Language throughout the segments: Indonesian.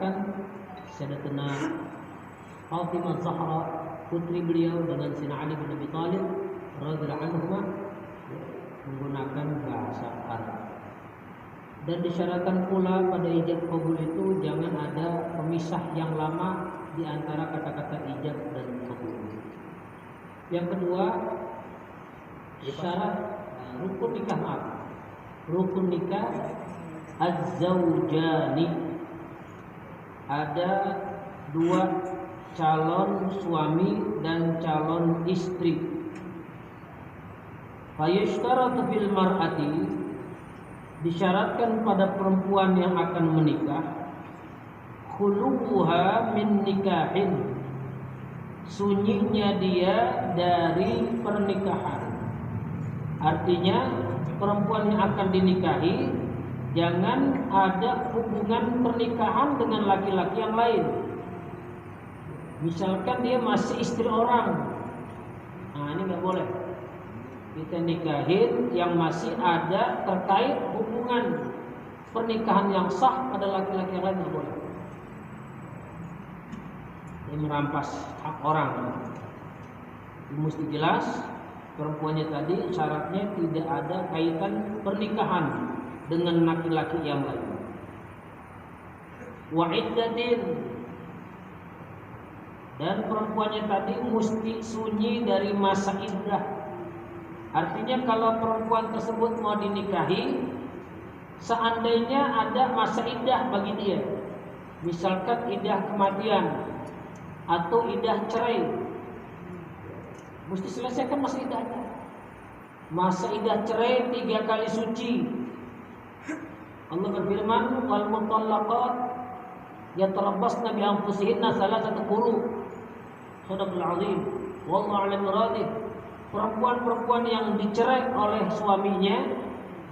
menceritakan Sayyidatuna Fatimah Zahra, putri beliau, dengan Sayyidina Ali bin Abi Thalib radhiyallahu anhu menggunakan bahasa Arab. Dan disyaratkan pula pada ijab qabul itu jangan ada pemisah yang lama di antara kata-kata ijab dan qabul. Yang kedua, syarat rukun nikah, rukun nikah az-zawjani, ada dua calon suami dan calon istri. Fayushtaratu fil mar'ati, disyaratkan pada perempuan yang akan menikah, khuluha min nikahin, sunyinya dia dari pernikahan. Artinya perempuan yang akan dinikahi jangan ada hubungan pernikahan dengan laki-laki yang lain. Misalkan dia masih istri orang, nah ini nggak boleh. Kita nikahin yang masih ada terkait hubungan pernikahan yang sah pada laki-laki yang lain, nggak boleh. Ini merampas hak orang. Ini mesti jelas perempuannya tadi syaratnya tidak ada kaitan pernikahan dengan laki-laki yang lain. Wa iddatin, dan perempuannya tadi mesti sunyi dari masa iddah. Artinya kalau perempuan tersebut mau dinikahi, seandainya ada masa iddah bagi dia, misalkan iddah kematian atau iddah cerai, mesti selesaikan masa iddahnya. Masa iddah cerai 3 kali suci. Allah berfirman, wal mutallaqat yatarabbasna bi anfusihinna thalathata quru. Shadaqul azim. Wallahu a'lam bishawab. Perempuan-perempuan yang dicerai oleh suaminya,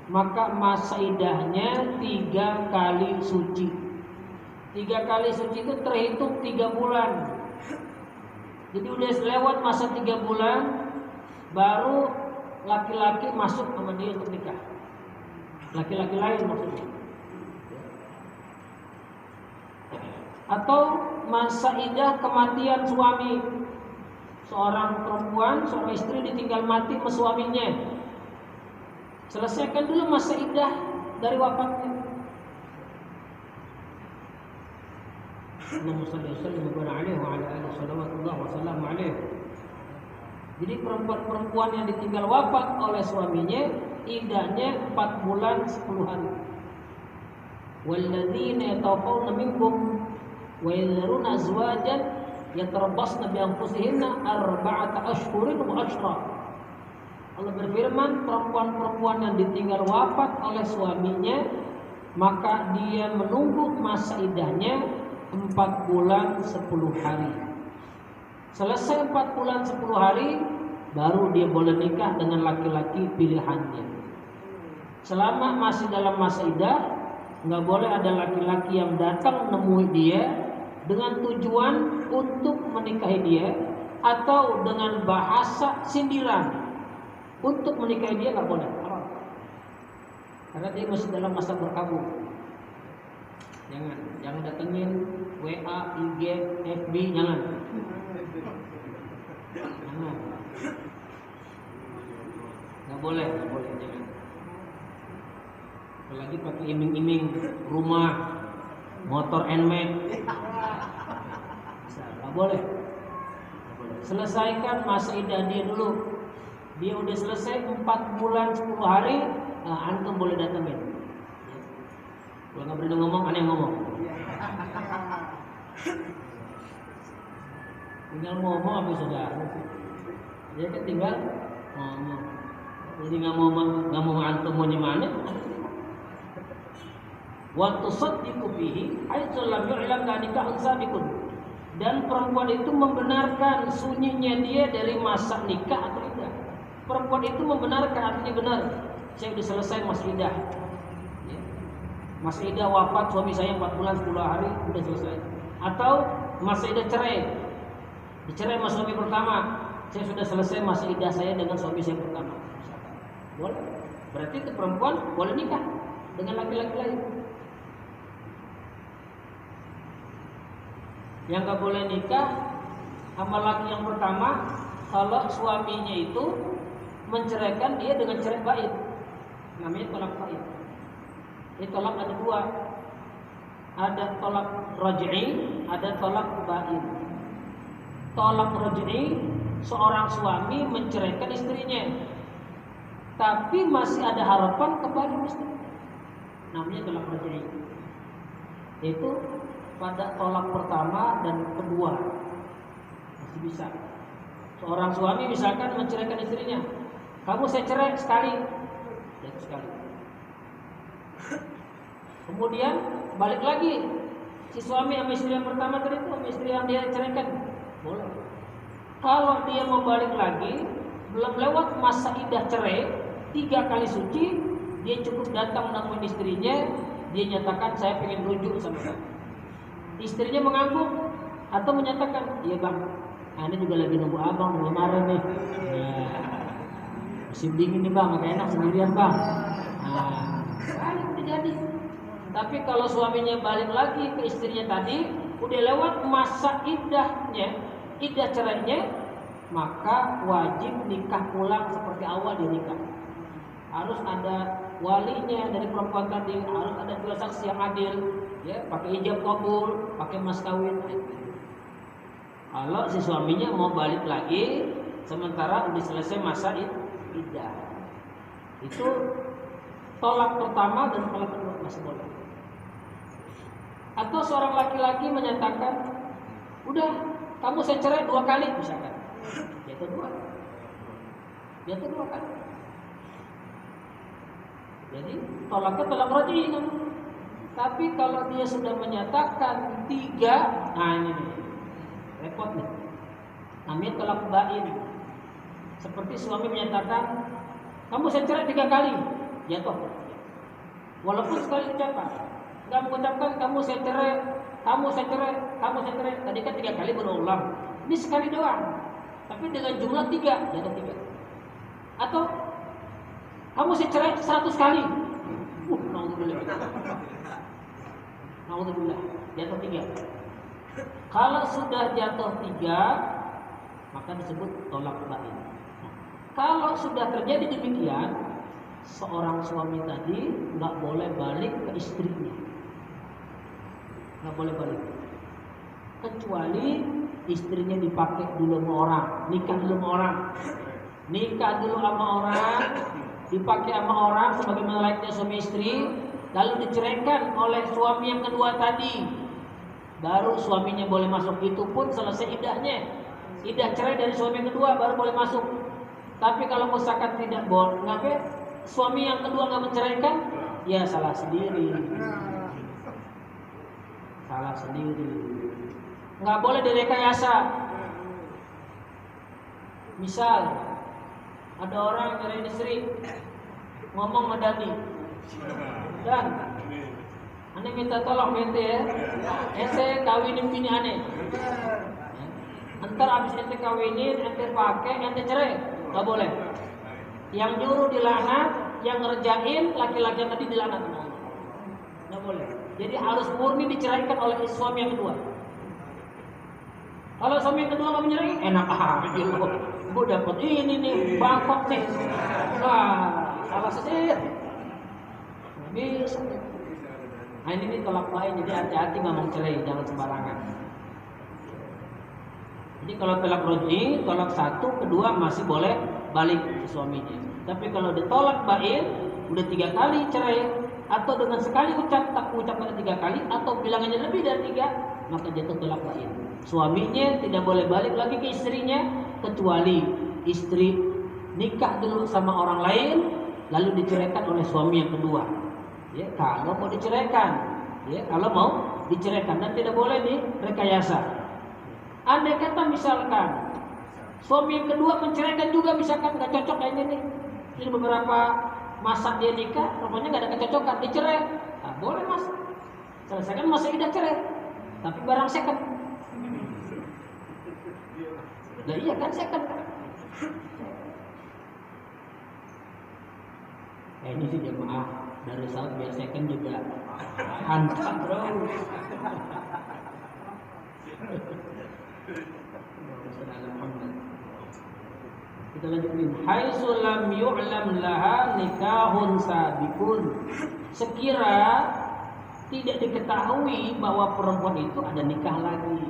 maka masa iddahnya 3 kali suci. 3 kali suci itu terhitung 3 bulan. Jadi udah lewat masa 3 bulan, baru laki-laki masuk sama dia untuk nikah. Laki-laki lain maksudnya. Atau masa iddah kematian suami. Seorang perempuan, seorang istri ditinggal mati sama suaminya, selesaikan dulu masa iddah dari wafatnya. Allahumma shalli wa sallim wa barik alaihi wa ala alihi salawatullah wa salam alaihi. Jadi perempuan yang ditinggal wafat oleh suaminya, iddahnya 4 bulan 10 hari. Walladzina yatawaffawna minkum wa yadharuna azwajan yatarabbasna bi anfusihinna 4 ashhurin wa ashra. Allah berfirman, perempuan-perempuan yang ditinggal wafat oleh suaminya, maka dia menunggu masa iddahnya 4 bulan 10 hari. Selesai 4 bulan 10 hari, baru dia boleh nikah dengan laki-laki pilihannya. Selama masih dalam masa iddah, nggak boleh ada laki-laki yang datang nemui dia dengan tujuan untuk menikahi dia atau dengan bahasa sindiran untuk menikahi dia, nggak boleh. Karena dia masih dalam masa berkabung. Jangan datengin WA, IG, FB, jangan. Nggak boleh, jangan. Apalagi pakai iming-iming rumah, motor NMAX. Nggak boleh. Selesaikan masa iddah dia dulu. Dia udah selesai 4 bulan 10 hari, antum boleh datangin. Kalau nggak berani ngomong, aneh ngomong. Tinggal ngomong apa sudah. Dia kan tinggal ngomong. Jadi nggak mau antum mau nyemane. Wa tusaddiqu bihi haitsu lam yu'lam nikahun sabiqun. Dan perempuan itu membenarkan sunyinya dia dari masa nikah atau iddah. Perempuan itu membenarkan, artinya benar, saya sudah selesai masa iddah. Masa iddah wafat suami saya 4 bulan 10 hari sudah selesai. Atau masa iddah cerai, dicerai sama suami pertama, saya sudah selesai masa iddah saya dengan suami saya pertama. Boleh. Berarti itu perempuan boleh nikah dengan laki-laki lain. Yang nggak boleh nikah sama laki yang pertama kalau suaminya itu menceraikan dia dengan cerai bait. Namanya tolak bait. Ini tolak ada dua. Ada tolak raj'i, ada tolak bait. Tolak raj'i, seorang suami menceraikan istrinya, tapi masih ada harapan kembali istri. Namanya tolak raj'i. Itu pada tolak pertama dan kedua masih bisa. Seorang suami misalkan menceraikan istrinya, kamu saya cerai sekali, jatuh sekali. Kemudian balik lagi, si suami sama istri yang pertama tadi itu, sama istri yang dia ceraikan, boleh. Kalau dia mau balik lagi, belum lewat masa iddah cerai, 3 kali suci, dia cukup datang nemuin istrinya, dia nyatakan saya pengen rujuk sama kamu. Istrinya mengangguk atau menyatakan, iya bang, ini juga lagi nunggu abang, nunggu kemarin nih. Musim dingin nih bang, gak enak sendirian bang. Balik udah jadi. Tapi kalau suaminya balik lagi ke istrinya tadi, udah lewat masa iddahnya, iddah cerainya, maka wajib nikah ulang seperti awal dia nikah. Harus ada walinya dari perempuan tadi, harus ada 2 saksi yang adil, ya, pakai ijab kabul, pakai mas kawin. Kalau si suaminya mau balik lagi, sementara udah selesai masa iddah, itu tolak pertama dan tolak kedua masih boleh. Atau seorang laki-laki menyatakan, udah kamu saya cerai 2 kali misalkan, jatuh 2 kali. Jadi tolaknya tolak raj'i. Tapi kalau dia sudah menyatakan 3, nah ini nih, repot nih. Namanya tolak bain. Seperti suami menyatakan, kamu saya cerai 3 kali, jatuh. Walaupun sekali ucapan, nggak mengucapkan kamu saya cerai, kamu saya cerai, kamu saya cerai. Tadi kan 3 kali berulang. Ini sekali doang, tapi dengan jumlah 3, jatuh 3. Atau kamu saya cerai 100 kali. Naudzubillah, jatuh 3. Kalau sudah jatuh 3, maka disebut tolak bain. Kalau sudah terjadi demikian, seorang suami tadi nggak boleh balik ke istrinya, nggak boleh balik, kecuali istrinya dipakai dulu sama orang, nikah dulu sama orang, dipakai sama orang sebagai layaknya suami istri, lalu diceraikan oleh suami yang kedua tadi, baru suaminya boleh masuk. Itu pun selesai iddahnya, iddah cerai dari suami yang kedua baru boleh masuk. Tapi kalau misalkan tidak boleh, ngapain suami yang kedua nggak menceraikan, ya salah sendiri, nggak boleh direkayasa. Misal ada orang nyerahin istri, ngomong medani, dan ane minta tolong ente ya, ente kawinin bini ane. Ntar abis ente kawinin, ente pakai, ente cerai, nggak boleh. Yang nyuruh dilaknat, yang ngerjain laki-laki yang tadi dilaknat, nggak boleh. Jadi harus murni diceraikan oleh suami yang kedua. Kalau suami yang kedua nggak menyerai, enak aja loh. Gue dapet ini nih, bangkok nih. Salah sendiri. Bisa. Nah ini nih tolak bain, jadi hati-hati ngomong cerai, jangan sembarangan. Jadi kalau tolak raj'i, tolak 1, kedua masih boleh balik ke suaminya. Tapi kalau ditolak bain, udah 3 kali cerai, atau dengan sekali tak mengucapkan 3 kali, atau bilangannya lebih dari 3, maka jatuh tolak bain. Suaminya tidak boleh balik lagi ke istrinya, kecuali istri nikah dulu sama orang lain, lalu diceraikan oleh suami yang kedua. Ya, kalau mau diceraikan, dan tidak boleh direkayasa. Andai kata misalkan suami yang kedua menceraikan juga, misalkan nggak cocok kayak ini, ini beberapa masa dia nikah, rupanya nggak ada kecocokan, dicerai, boleh mas, selesaikan masa iddah cerai, tapi barang second. Nah iya kan second. Ini sih jemaah dari Saud biar second juga hantam bro. Kita lanjutin. Haitsu lam yu'lam laha nikahun sabiqun. Sekira tidak diketahui bahwa perempuan itu ada nikah lagi.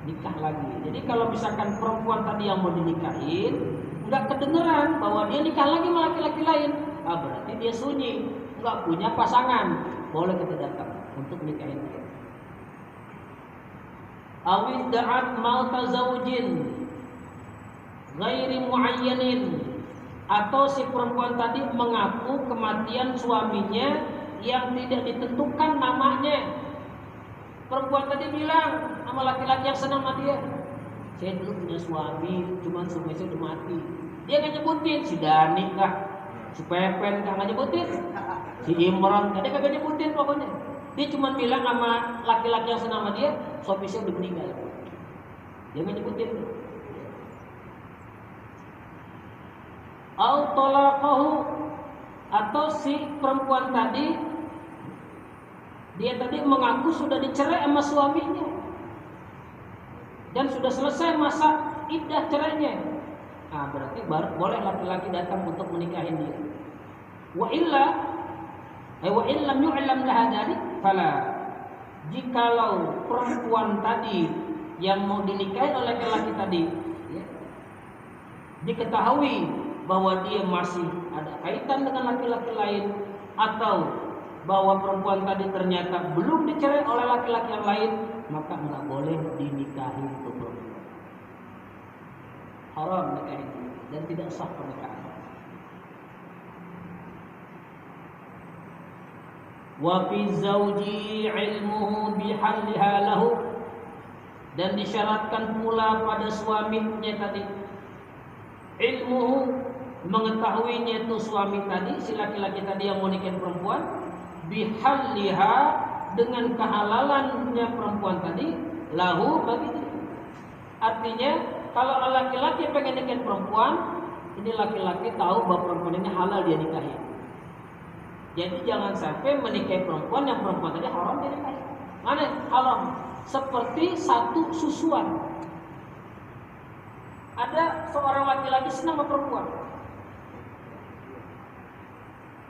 Nikah lagi. Jadi kalau misalkan perempuan tadi yang mau dinikahin nggak kedengeran bahwa dia nikah lagi sama laki-laki lain, berarti dia sunyi, nggak punya pasangan, boleh kita datang untuk nikahin dia. Awid da'at mauta zaujin ghairi muayyanin, atau si perempuan tadi mengaku kematian suaminya yang tidak ditentukan namanya. Perempuan tadi bilang sama laki-laki yang senang sama dia, saya dulu punya suami, cuman suami saya udah mati. Dia nggak nyebutin si Dani kah, si Pepen kah, nggak nyebutin, si Imran kah, dia kagak nyebutin pokoknya. Dia cuma bilang sama laki-laki yang senang sama dia, suami saya udah meninggal. Dia nggak nyebutin. Au talaqahu, atau si perempuan tadi dia tadi mengaku sudah dicerai sama suaminya dan sudah selesai masa iddah cerainya. Berarti boleh laki-laki datang untuk menikahin dia. Wa illam yu'lam laha dzalik fala. Jikalau perempuan tadi yang mau dinikahi oleh laki-laki tadi ya, diketahui bahwa dia masih ada kaitan dengan laki-laki lain, atau bahwa perempuan tadi ternyata belum dicerai oleh laki-laki yang lain, maka nggak boleh dinikahi itu perempuan. Haram nikahin dan tidak sah pernikahan. Wa fi zawji ilmuhu bihalliha lahu, dan disyaratkan pula pada suaminya tadi ilmuhu, mengetahuinya itu suami tadi, si laki-laki tadi yang mau nikahin perempuan, bihalliha, dengan kehalalannya perempuan tadi, lahu, bagi dia. Artinya kalau laki-laki pengen nikahin perempuan, ini laki-laki tahu bahwa perempuan ini halal dia nikahi. Jadi jangan sampai menikahi perempuan yang perempuan tadi haram dia nikahi. Mana haram? Seperti satu susuan. Ada seorang laki-laki senang sama perempuan.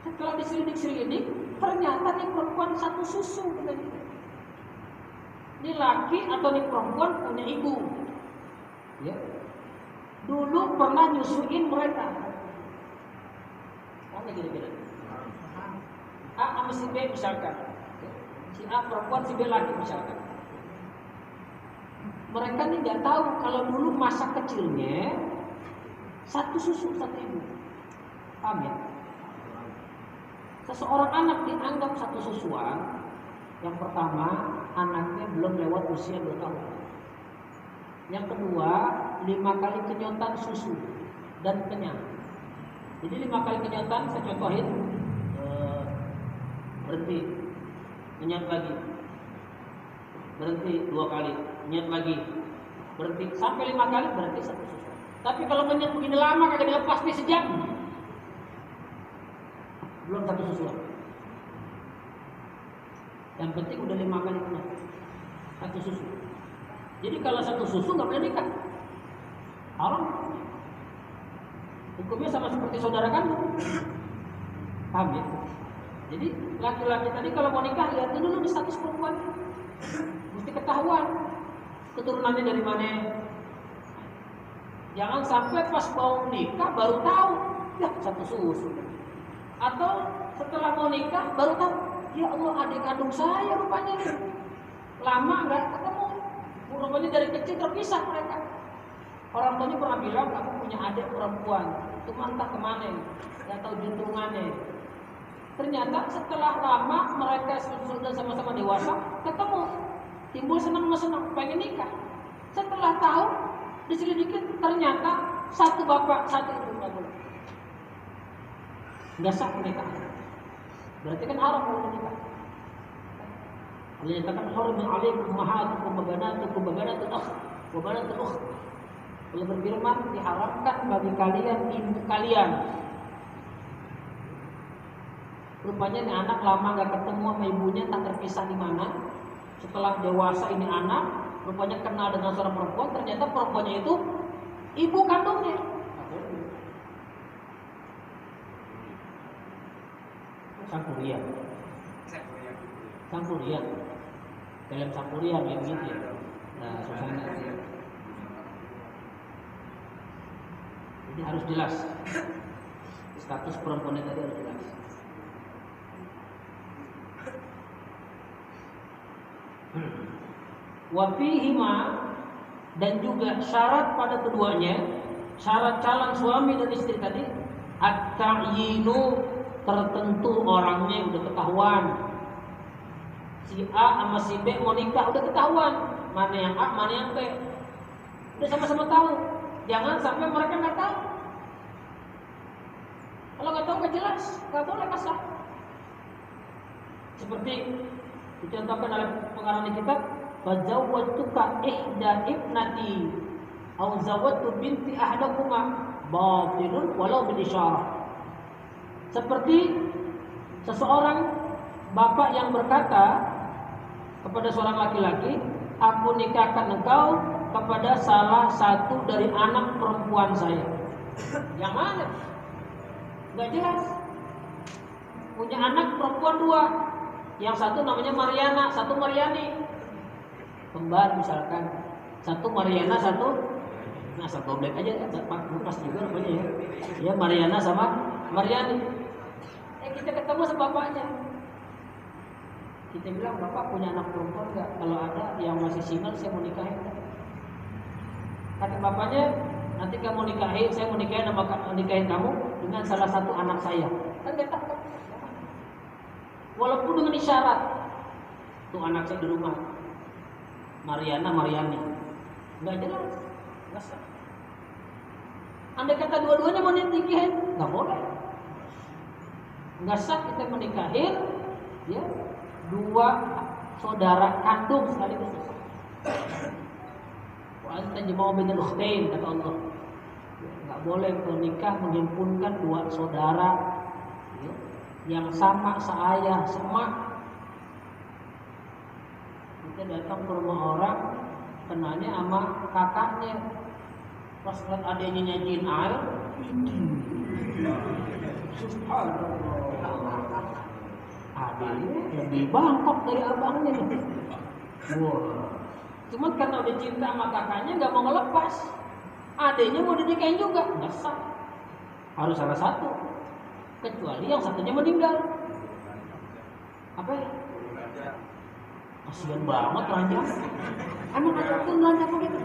Setelah diselidik-selidik, ternyata nih perempuan satu susu. Ini laki atau nih perempuan punya ibu. Ya. Dulu pernah nyusuin mereka. Mana kira-kira? A sama si B misalkan. Si A perempuan, si B laki misalkan. Mereka nih nggak tahu kalau dulu masa kecilnya satu susu satu ibu. Paham ya? Seseorang anak dianggap satu susuan. Yang pertama, anaknya belum lewat usia 2 tahun. Yang kedua, 5 kali kenyotan susu dan kenyang. Jadi 5 kali kenyotan, saya contohin, berhenti, kenyang lagi, berhenti 2 kali, kenyang lagi, berhenti sampai 5 kali, berarti satu susu. Tapi kalau kenyang begini lama kagak dilepas nih sejam, belum satu susuan. Yang penting udah 5 kali kena satu susu. Jadi kalau satu susu nggak boleh nikah, haram. Hukumnya sama seperti saudara kandung. Paham ya? Jadi laki-laki tadi kalau mau nikah lihat dulu di status perempuan, mesti ketahuan keturunannya dari mana. Jangan sampai pas mau nikah baru tahu, ya satu susu. Atau setelah mau nikah baru tahu, ya Allah adik kandung saya rupanya nih. Lama nggak ketemu, rupanya dari kecil terpisah mereka. Orang tuanya pernah bilang aku punya adik perempuan, cuma entah kemana, nggak tahu juntrungannya. Ternyata setelah lama mereka sudah sama-sama dewasa, ketemu, timbul senang, pengen nikah. Setelah tahu, diselidiki ternyata satu bapak satu ibu nggak boleh. Nggak sah menikah. Berarti kan haram kalau menikah. Allah nyatakan haram alaikum ummahatukum wa banatukum wa banatul akh wa banatul ukht. Allah berfirman diharamkan bagi kalian ibu kalian. Rupanya nih anak lama nggak ketemu sama ibunya, tak terpisah di mana. setelah dewasa ini anak, rupanya kenal dengan seorang perempuan, ternyata perempuannya itu ibu kandungnya. Sampurian. Dalam sampurian yang gitu ya. Nah, suasana. Jadi harus jelas. Status perempuan tadi harus jelas. Wafihima, dan juga syarat pada keduanya, syarat calon suami dan istri tadi, at-ta'yinu, tertentu orangnya udah ketahuan. Si A sama si B mau nikah udah ketahuan, mana yang A mana yang B, udah sama-sama tahu. Jangan sampai mereka nggak tahu. Kalau nggak tahu nggak jelas, nggak boleh kasar. Seperti dicontohkan oleh pengarang di kitab, fazawwajtuka ihda ibnati aw zawwajtu binti ahdakuma batilun walau bil isyarah. Seperti seseorang bapak yang berkata kepada seorang laki-laki, aku nikahkan engkau kepada salah satu dari anak perempuan saya. Yang mana? Gak jelas. Punya anak perempuan 2. Yang satu namanya Mariana, satu Mariani. Kembar misalkan. Satu Mariana, satu goblek aja, pas juga namanya ya. Ya Mariana sama Mariani. Kita ketemu sama bapaknya. Kita bilang, bapak punya anak perempuan enggak? Kalau ada yang masih single, saya mau nikahin. Kata bapaknya, nanti kamu nikahin, saya mau nikahin kamu dengan salah satu anak saya. Kan dia takut. Walaupun dengan isyarat, tuh anak saya di rumah, Mariana, Mariani, nggak jelas, nggak sah. Andai kata dua-duanya mau nikahin, nggak boleh. Nggak sah kita menikahin ya 2 saudara kandung sekaligus. Wa anta jama'u bainal ukhtain, kata Allah. Nggak boleh menikah menghimpunkan 2 saudara ya, yang sama seayah semak. Kita datang ke rumah orang, kenalnya sama kakaknya. Pas lihat adanya nyajiin air, subhanallah. Adiknya lebih bangkok dari abangnya nih. Wah. Cuman karena udah cinta sama kakaknya nggak mau ngelepas. Adiknya mau dinikahin juga, nggak sah. Harus salah satu. Kecuali yang satunya meninggal. Apa ya? Kasian banget ranjang. Emang ada tuh ranjang begitu?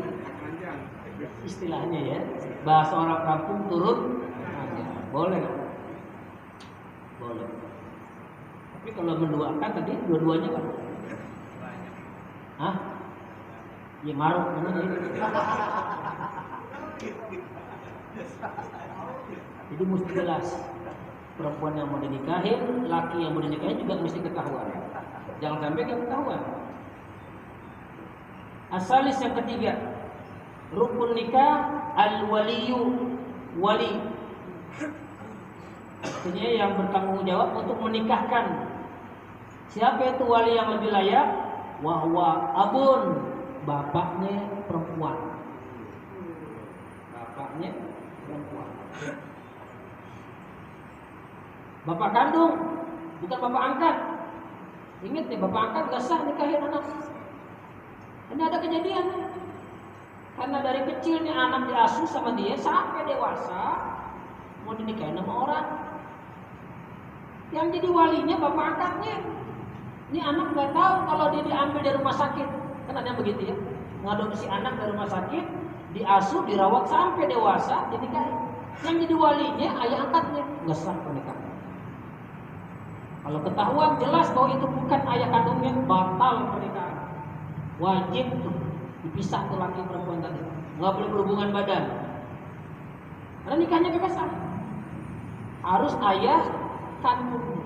Istilahnya ya, bahasa orang kampung turun ranjang. Boleh nggak? Boleh. Tapi kalau menduakan tadi dua-duanya kan? Hah? Ya maruk namanya. Jadi mesti jelas. Perempuan yang mau dinikahin, laki yang mau dinikahin juga mesti ketahuan. Jangan sampai gak ketahuan. Asalis yang ketiga, rukun nikah al-waliyu, wali. Artinya yang bertanggung jawab untuk menikahkan. Siapa itu wali yang lebih layak? Wahwa abun, bapaknya perempuan. Bapaknya perempuan. Bapak kandung, bukan bapak angkat. Ingat nih, bapak angkat gak sah nikahin anak. Ini ada kejadian. Karena dari kecil nih anak diasuh sama dia sampai dewasa, mau dinikahin sama orang. Yang jadi walinya bapak angkatnya. Ini anak nggak tahu kalau dia diambil dari rumah sakit. Kan ada yang begitu ya. Ngadopsi anak dari rumah sakit, diasuh, dirawat sampai dewasa, dinikahin. Yang jadi walinya ayah angkatnya, nggak sah pernikahan. Kalau ketahuan jelas bahwa itu bukan ayah kandungnya, batal pernikahan. Wajib tuh dipisah tuh laki perempuan tadi. Nggak boleh berhubungan badan. Karena nikahnya kebiasaan. Harus ayah kandung.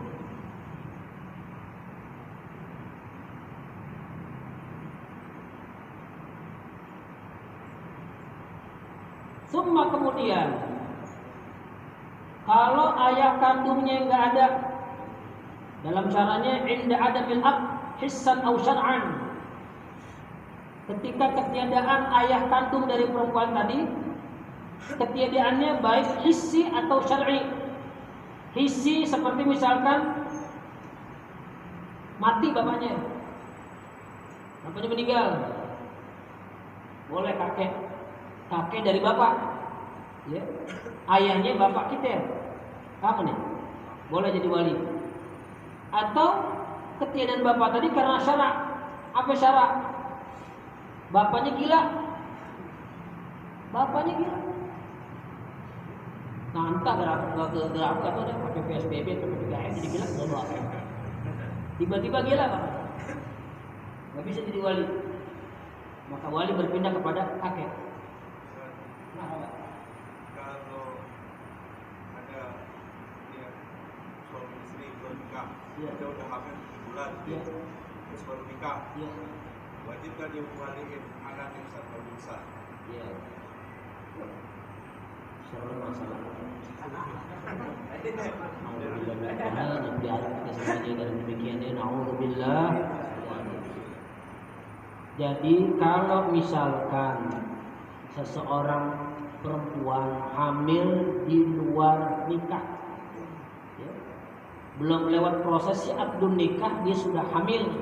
Summa kemudian, kalau ayah kandungnya nggak ada, dalam caranya inda adamil ab hissan aw syar'an, Ketika ketiadaan ayah kandung dari perempuan tadi, ketiadaannya baik hissi atau syar'i. Hissi seperti misalkan mati bapaknya meninggal, boleh kakek dari bapak, ya. Ayahnya bapak kita, apa nih? Boleh jadi wali. Atau ketiadaan bapak tadi karena syarak. Apa syarak? Bapaknya gila. Nah, entah gerak atau ada pakai PSBB atau PPKM jadi gila nggak doa. Tiba-tiba gila Pak, nggak bisa jadi wali. Maka wali berpindah kepada kakek. Nah, kalau ada ya, suami istri belum nikah, ya. dia udah hamil 7 bulan, Ya. terus baru nikah, Ya. wajib kan dia waliin anak yang baru besar. Ya. Soal masalah. Jadi kalau misalkan seseorang perempuan hamil di luar nikah, ya, belum lewat prosesi akdun nikah dia sudah hamil,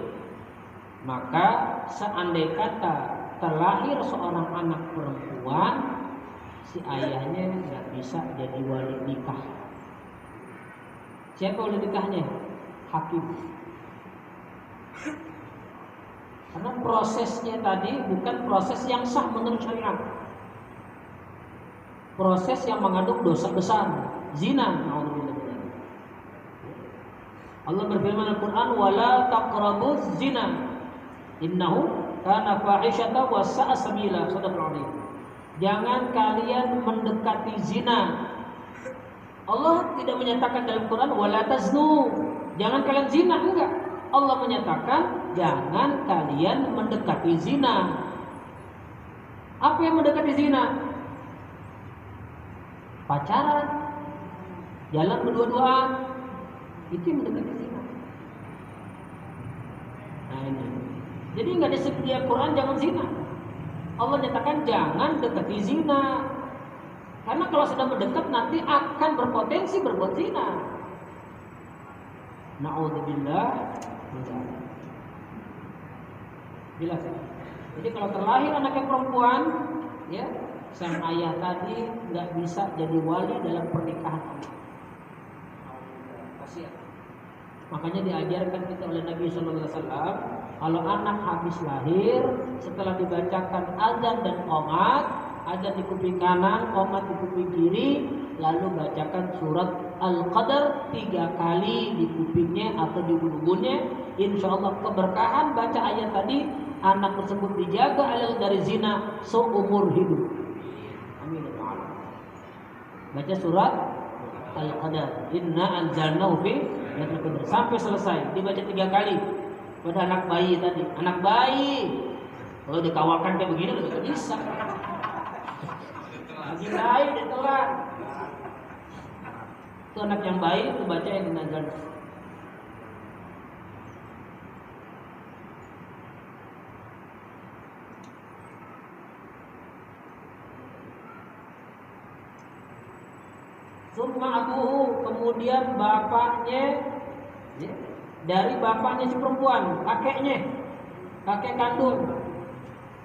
maka seandai kata terlahir seorang anak perempuan, si ayahnya nggak bisa jadi wali nikah. Siapa wali nikahnya? Hakim. Karena prosesnya tadi bukan proses yang sah menurut syariat. Proses yang mengandung dosa besar, zina. Allah berfirman dalam Al-Quran, "Wala taqrabuz zina, innahu kana fahisyatan wa sa'a sabila." Jangan kalian mendekati zina. Allah tidak menyatakan dalam Quran wala taznu, jangan kalian zina, enggak. Allah menyatakan jangan kalian mendekati zina. Apa yang mendekati zina? Pacaran, jalan berdua-duaan, itu yang mendekati zina. Nah ini. Jadi enggak disebut di Al-Quran jangan zina. Allah nyatakan jangan dekati zina. Karena kalau sudah mendekat nanti akan berpotensi berbuat zina. Na'udzubillah. Jelas ya? Jadi kalau terlahir anak yang perempuan, ya, sang ayah tadi nggak bisa jadi wali dalam pernikahan. Kasihan. Makanya diajarkan kita oleh Nabi Sallallahu Alaihi Wasallam, kalau anak habis lahir, setelah dibacakan azan dan qomat, azan di kuping kanan, qomat di kuping kiri, lalu bacakan surat Al-Qadar 3 kali di kupingnya atau di ulu-ulunya. Insya Allah keberkahan baca ayat tadi, anak tersebut dijaga halal dari zina seumur hidup. Amin. Baca surat Al-Qadar, inna anzalnahu fi lailatul qadar sampai selesai, dibaca 3 kali. Pada anak bayi tadi, anak bayi kalau dikawalkan kayak begini udah gak bisa. Lagi lain ditelan. Itu anak yang baik itu baca yang dinazar. Summa abuhu, kemudian bapaknya, ya, dari bapaknya si perempuan, kakeknya, kakek kandung,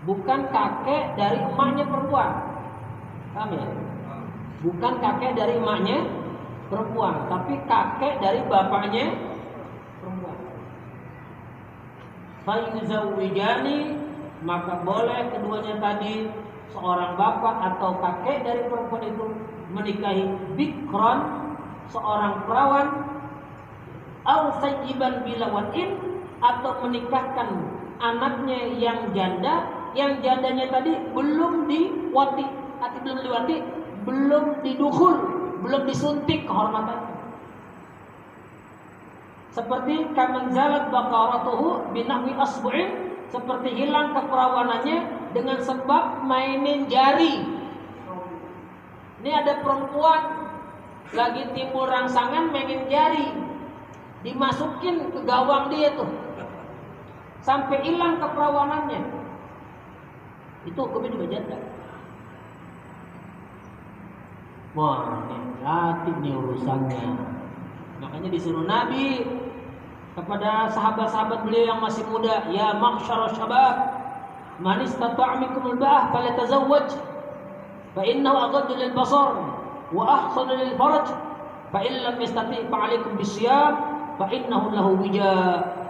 bukan kakek dari emaknya perempuan. Paham ya? Bukan kakek dari emaknya perempuan, tapi kakek dari bapaknya perempuan. Fayuzawwijani, maka boleh keduanya tadi, seorang bapak atau kakek dari perempuan itu menikahi bikron, seorang perawan, au sayyiban bila watin, atau menikahkan anaknya yang janda, yang jandanya tadi belum diwati, atau belum diwati, belum didukhul, belum disuntik kehormatannya. Seperti kaman zalat baqaratuhu binahwi asbu'in, seperti hilang keperawanannya dengan sebab mainin jari. Ini ada perempuan lagi timbul rangsangan mainin jari, dimasukin ke gawang dia tuh sampai hilang keperawanannya. Itu hukumnya juga janda. Wah, ini hati nih urusannya. Makanya disuruh Nabi kepada sahabat-sahabat beliau yang masih muda, ya ma'syarasy syabab, man istata'a minkumul ba'ah falyatazawwaj fa innahu aghaddu lil basar wa ahsanu lil farj fa in lam yastati' fa 'alaikum bisyam fa innahu lahu wija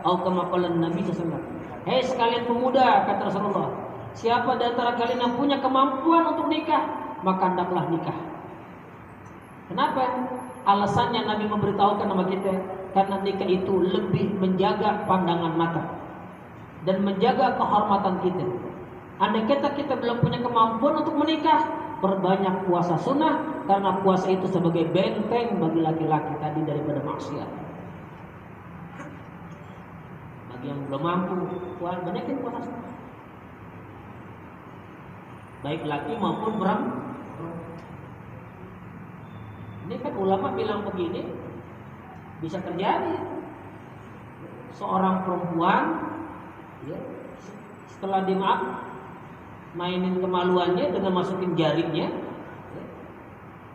atau kama qala Nabi sallallahu alaihi wasallam. Hei sekalian pemuda, kata Rasulullah, siapa di antara kalian yang punya kemampuan untuk nikah, maka hendaklah nikah. Kenapa? Alasannya Nabi memberitahukan sama kita, karena nikah itu lebih menjaga pandangan mata dan menjaga kehormatan kita. Andai kita belum punya kemampuan untuk menikah, perbanyak puasa sunnah, karena puasa itu sebagai benteng bagi laki-laki tadi daripada maksiat. Bagi yang belum mampu, banyakin puasa sunnah, baik laki maupun perempuan. Ini kan ulama bilang begini, bisa terjadi seorang perempuan ya, setelah dia mainin kemaluannya dengan masukin jaringnya ya,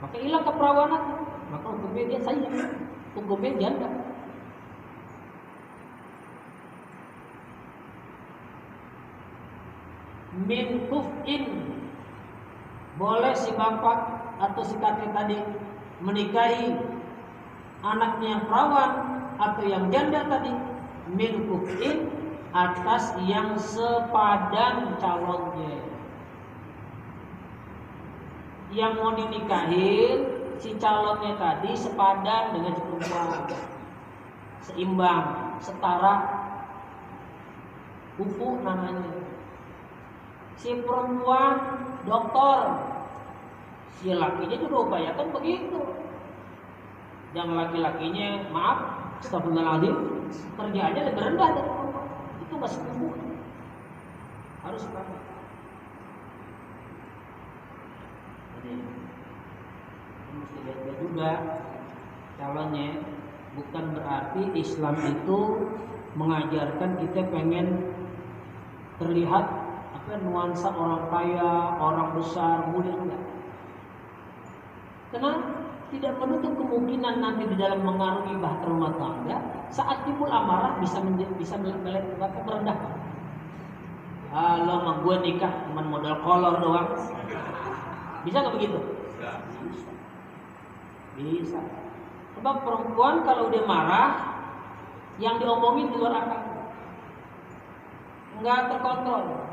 maka hilang keperawanan, maka hukumnya dia sayang, hukumnya janda. Min kuf'in, boleh si bapak atau si kakek tadi menikahi anaknya yang perawan atau yang janda tadi, min kuf'in, atas yang sepadan calonnya. Yang mau dinikahin si calonnya tadi sepadan dengan si perempuan, seimbang, setara, kufu namanya. Si perempuan dokter, si lakinya juga upayakan begitu. Yang laki-lakinya, maaf, astagfirullahaladzim, kerjaannya lebih rendah dari perempuan, itu masih kufu, harus pakai. Jadi mesti lihat juga calonnya. Bukan berarti Islam itu mengajarkan kita pengen terlihat nuansa orang kaya, orang besar, mulia, enggak. Karena tidak menutup kemungkinan nanti di dalam mengarungi bahtera rumah tangga, saat timbul amarah bisa merendahkan. Kalau mah gue nikah cuma modal kolor doang, bisa nggak begitu? Bisa. Sebab perempuan kalau dia marah, yang diomongin di luar akal, nggak terkontrol.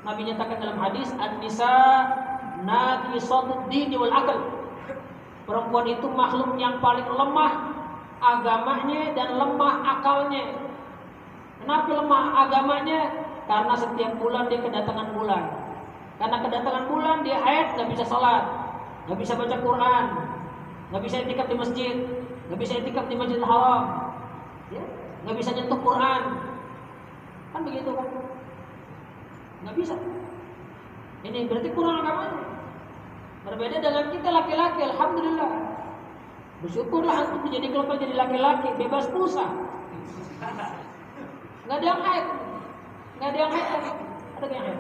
Nabi nyatakan dalam hadis, an-nisa naqisatud din wal aql. Perempuan itu makhluk yang paling lemah agamanya dan lemah akalnya. Kenapa lemah agamanya? Karena setiap bulan dia kedatangan bulan. Karena kedatangan bulan dia haid, nggak bisa salat, nggak bisa baca Quran, nggak bisa itikaf di masjid, nggak bisa itikaf di Masjidil Haram, ya, nggak bisa nyentuh Quran. Kan begitu kan? Nggak bisa. Ini berarti kurang agamanya. Berbeda dengan kita laki-laki, alhamdulillah. Bersyukurlah antum menjadi kelompok jadi laki-laki, bebas pulsa. Nggak ada yang haid, nggak ada yang haid, ada yang haid.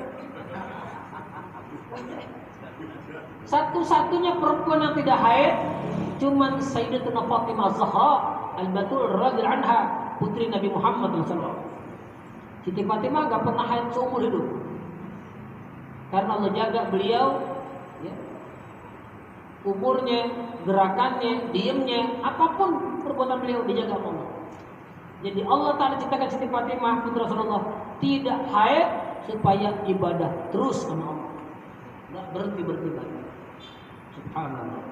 Satu-satunya perempuan yang tidak haid cuman Sayyidatuna Fatimah Zahra Al-Batul radhiyallahu anha, putri Nabi Muhammad SAW. Siti Fatimah nggak pernah haid seumur hidup. Karena Allah jaga beliau, ya, umurnya, gerakannya, diamnya, apapun perbuatan beliau dijaga Allah. Jadi Allah Ta'ala ciptakan Siti Fatimah putri Rasulullah tidak haid supaya ibadah terus sama Allah, nggak berhenti lagi. Subhanallah,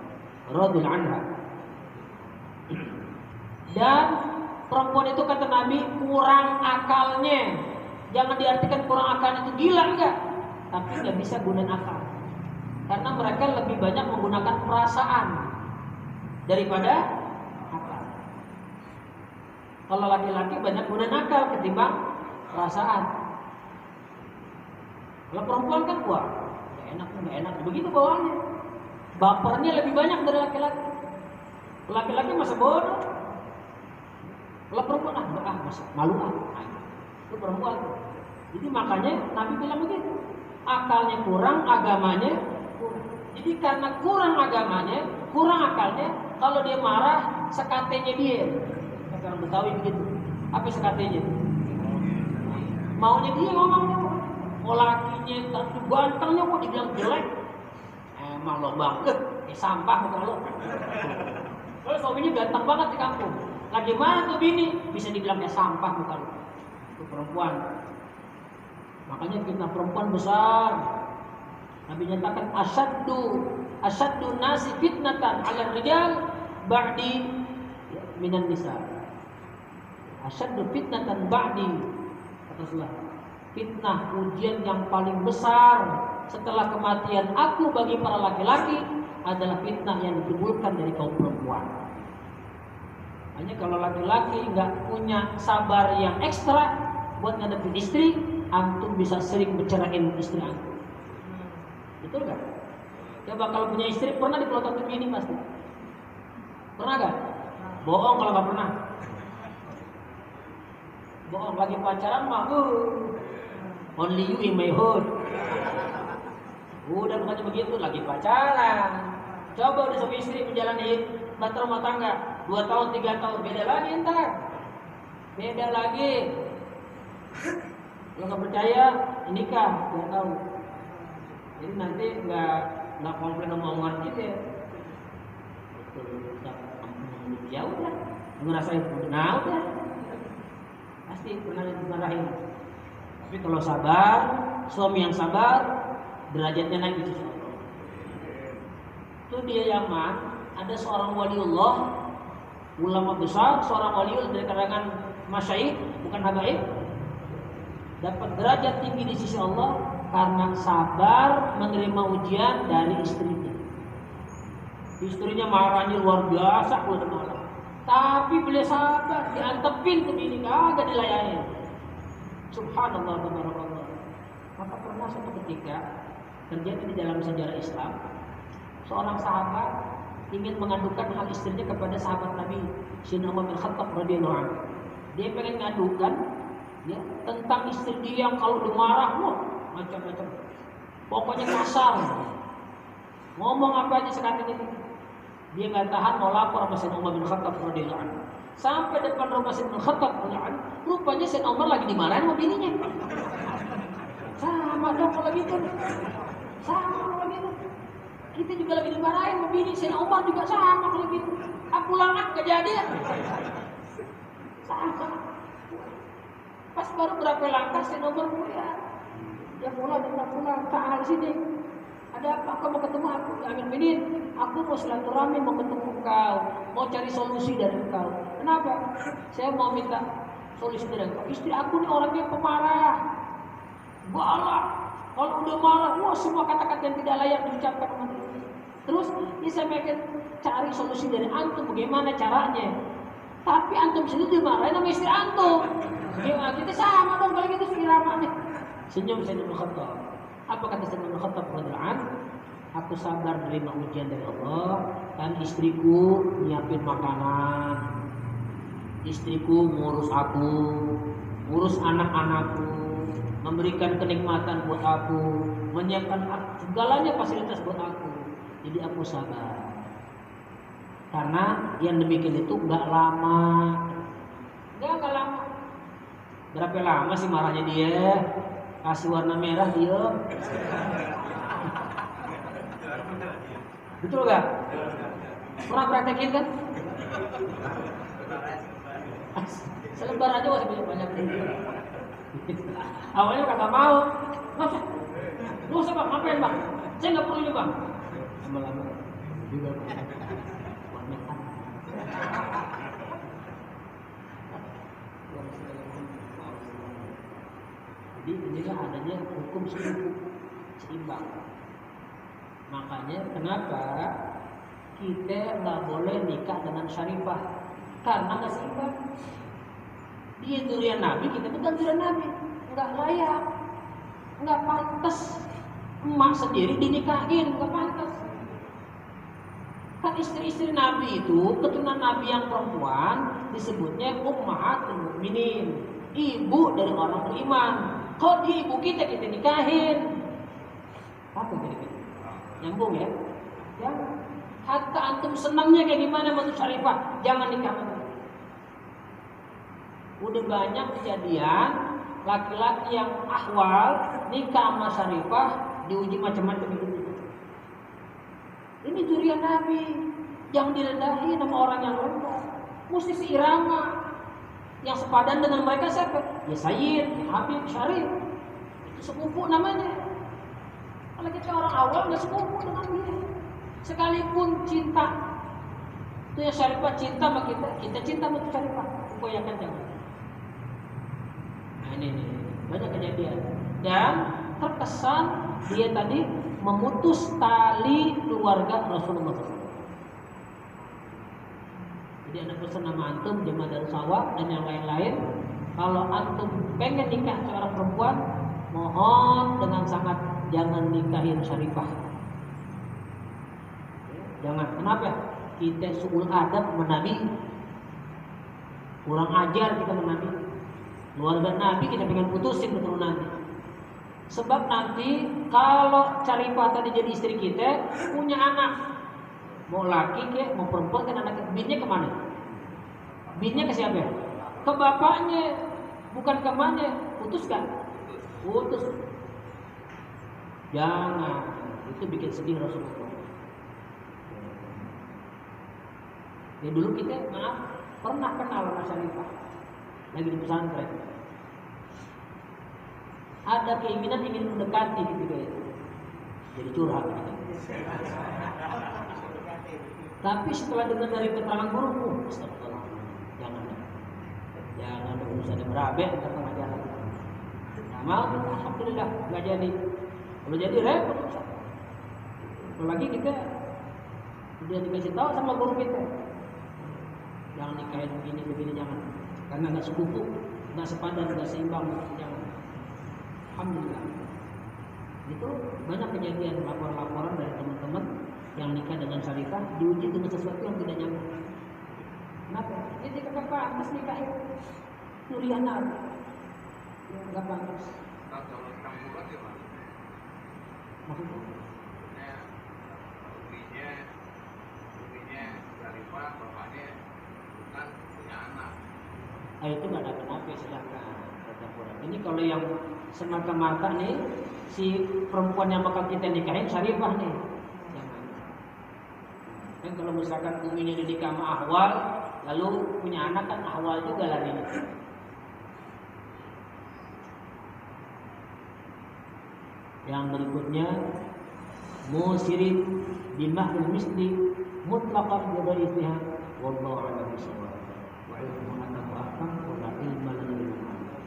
radhiyallahu anha. Dan perempuan itu kata Nabi kurang akalnya. Jangan diartikan kurang akalnya itu gila, enggak. Tapi nggak bisa gunain akal, karena mereka lebih banyak menggunakan perasaan daripada akal. Kalau laki-laki banyak gunain akal ketimbang perasaan. Kalau perempuan kan wah, nggak enak, begitu bawaannya. Bapernya lebih banyak dari laki-laki. Laki-laki masa bodoh. Kalau perempuan masa malu itu perempuan. Jadi makanya Nabi bilang begitu. akalnya kurang, agamanya kurang. Jadi karena kurang agamanya, kurang akalnya, kalau dia marah, sekatenya dia. Kata orang Betawi begitu. Apa sekatenya? Maunya dia ngomongnya. Oh lakinya tapi gantengnya kok dibilang jelek. Emang lo bang, sampah muka lo. Kalau suaminya ganteng banget di kampung. Lagi mana tuh bini? Bisa dibilang kayak sampah muka lo. Itu perempuan. Makanya fitnah perempuan besar. Nabi nyatakan asyaddu nasi fitnatan 'ala rijal ba'di minan nisa. Asyaddu fitnatan ba'di. Kata Rasulullah, fitnah ujian yang paling besar setelah kematian aku bagi para laki-laki adalah fitnah yang ditimbulkan dari kaum perempuan. Hanya kalau laki-laki nggak punya sabar yang ekstra buat ngadepin istri, antum bisa sering berceraiin istri antum. Betul nggak? Coba kalau punya istri pernah dipelototin gini pasti. Pernah nggak? Bohong kalau nggak pernah. Bohong lagi pacaran mah, only you in my hood. Udah bukannya begitu, lagi pacaran. Coba udah suami istri menjalani bahtera rumah tangga 2 tahun, 3 tahun, beda lagi ntar. Beda lagi. Kalau nggak percaya, nikah 2 tahun. Jadi nanti nggak komplain omongan kita. Ya udah, ngerasain nah udah. Pasti pernah dimarahin. Tapi kalau sabar, suami yang sabar, derajatnya naik di sisi Allah. Itu di Yaman ada seorang waliullah, ulama besar, seorang waliullah dari kalangan masyayikh, bukan habaib, dapat derajat tinggi di sisi Allah karena sabar menerima ujian dari istrinya. Istrinya marahnya luar biasa kalau marah. Tapi beliau sabar, diantepin ke bini, kagak dilayani. Subhanallah, tabarakallah. Maka pernah suatu ketika terjadi di dalam sejarah Islam, seorang sahabat ingin mengadukan hal istrinya kepada sahabat Nabi Sayyidina Umar bin Khattab radhiyallahu anhu. Dia pengen ngadukan ya, tentang istri dia yang kalau dimarah, macam-macam. Pokoknya kasar. Ngomong apa aja sekalian itu. Dia nggak tahan mau lapor sama Sayyidina Umar bin Khattab radhiyallahu anhu. Sampai depan rumah Sayyidina Khattab radhiyallahu anhu, rupanya Sayyidina Umar lagi dimarahin sama bininya. Sama dong kalau gitu. Sama kalau gitu. Kita juga lagi dimarahin sama bini, Sayyidina Umar juga sama kalau gitu. Aku langat kejadian. Sama. Pas baru berapa langkah Sayyidina Umar pulang. Dia pulang, ta'al sini. Ada apa? Kau mau ketemu aku? Amin binin. Aku mau silaturahmi, mau ketemu kau, mau cari solusi dari kau. Kenapa? Saya mau minta solusi dari kau. Istri aku nih orangnya pemarah, galak. Kalau udah marah, semua kata-kata yang tidak layak diucapkan sama dia. Terus ini saya pengen cari solusi dari antum, bagaimana caranya? Tapi antum sendiri dimarahin sama istri antum. Ya, kita sama dong kalau gitu iramanya. Senyum Sayyidina Khattab. Apa kata Sayyidina Khattab radhiyallahu anhu? Aku sabar menerima ujian dari Allah, dan istriku nyiapin makanan, istriku ngurus aku, ngurus anak-anakku, memberikan kenikmatan buat aku, menyiapkan segalanya fasilitas buat aku. Jadi aku sabar. Karena yang demikian itu nggak lama, nggak lama. Berapa lama sih marahnya dia? Kasih warna merah dia. Betul gak? Pernah praktekin kan? Selebar aja masih banyak. Awalnya kagak mau. Nggak usah bang, ngapain bang? Saya nggak perlu ini bang. Lama-lama juga warnekan. Jadi inilah adanya hukum seimbang. Makanya kenapa kita nggak boleh nikah dengan syarifah? Karena nggak seimbang. Dia durian Nabi, kita bukan durian Nabi. Nggak layak, nggak pantas. Emak sendiri dinikahin, nggak pantas. Kan istri-istri Nabi itu, keturunan Nabi yang perempuan disebutnya ummahatul mukminin, ibu dari orang beriman. Kalau dia ibu kita nikahin. Apa kira-kira? Nyambung ya? Jangan. Hatta antum senangnya kayak gimana sama tuh syarifah, jangan nikah sama dia. Udah banyak kejadian laki-laki yang ahwal nikah sama syarifah diuji macam-macam hidup. Ini durian Nabi, jangan direndahin sama orang yang rendah. Mesti seirama. Yang sepadan dengan mereka siapa? Ya Sayyid, ya Habib, Syarif. Itu sepupu namanya. Kalau kita orang awal nggak sepupu dengan dia. Sekalipun cinta, itu yang Syarifah cinta sama kita cinta sama Syarifah. Upayakan jangan. Nah ini banyak kejadian. Dan terkesan dia tadi memutus tali keluarga Rasulullah SAW. Jadi ada pesan nama antum jemaah Darussawa dan yang lain-lain, kalau antum pengen nikah seorang perempuan, mohon dengan sangat jangan nikahin syarifah. Jangan. Kenapa? Kita suul adab menabi, kurang ajar kita menabi. Keluarga Nabi kita pengen putusin keturunan Nabi. Sebab nanti kalau syarifah tadi jadi istri kita, punya anak, mau laki ke, mau perempuan kan anak, binnya kemana? Binnya ke siapa? Ke bapaknya, bukan ke emaknya. Putus kan? Putus. Jangan. Itu bikin sedih Rasulullah. Ya dulu kita pernah kenal sama syarifah lagi di pesantren. Ada keinginan ingin mendekati gitu ya. Jadi curhat gitu. Tapi setelah dengar dari keterangan guru, jangan berusaha dan berabe di tengah jalan. Nah, alhamdulillah nggak jadi. Kalau jadi repot. Apalagi kita udah dikasih tahu sama guru kita, jangan nikahin begini jangan, karena nggak sepupu, nggak sepadan, nggak seimbang, jangan. Alhamdulillah. Itu banyak kejadian laporan-laporan dari teman-teman yang nikah dengan syarifah diuji dengan sesuatu yang tidak nyambung. Kenapa? Jadi kakak pantas nikahin durian Nabi. Ya, nggak pantas. Kalau campuran gimana? Maksudnya? Uminya syarifah, bapaknya bukan punya anak. Itu nggak ada kenapa, silakan. Ini kalau yang semata-mata nih si perempuan yang bakal kita nikahin syarifah nih. Jangan. Kan kalau misalkan uminya dinikah sama ahwal, lalu punya anak kan ahwal juga larinya. Yang berikutnya musirin bimahril misli mutlaqan bi ghairi istihad wallahu a'lam bishawab. Wa ilmu anahu ahkam wa la ilma lana illa ma 'allam.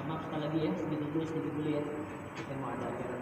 Maaf sekali lagi ya, sedikit dulu ya. Kita mau ada acara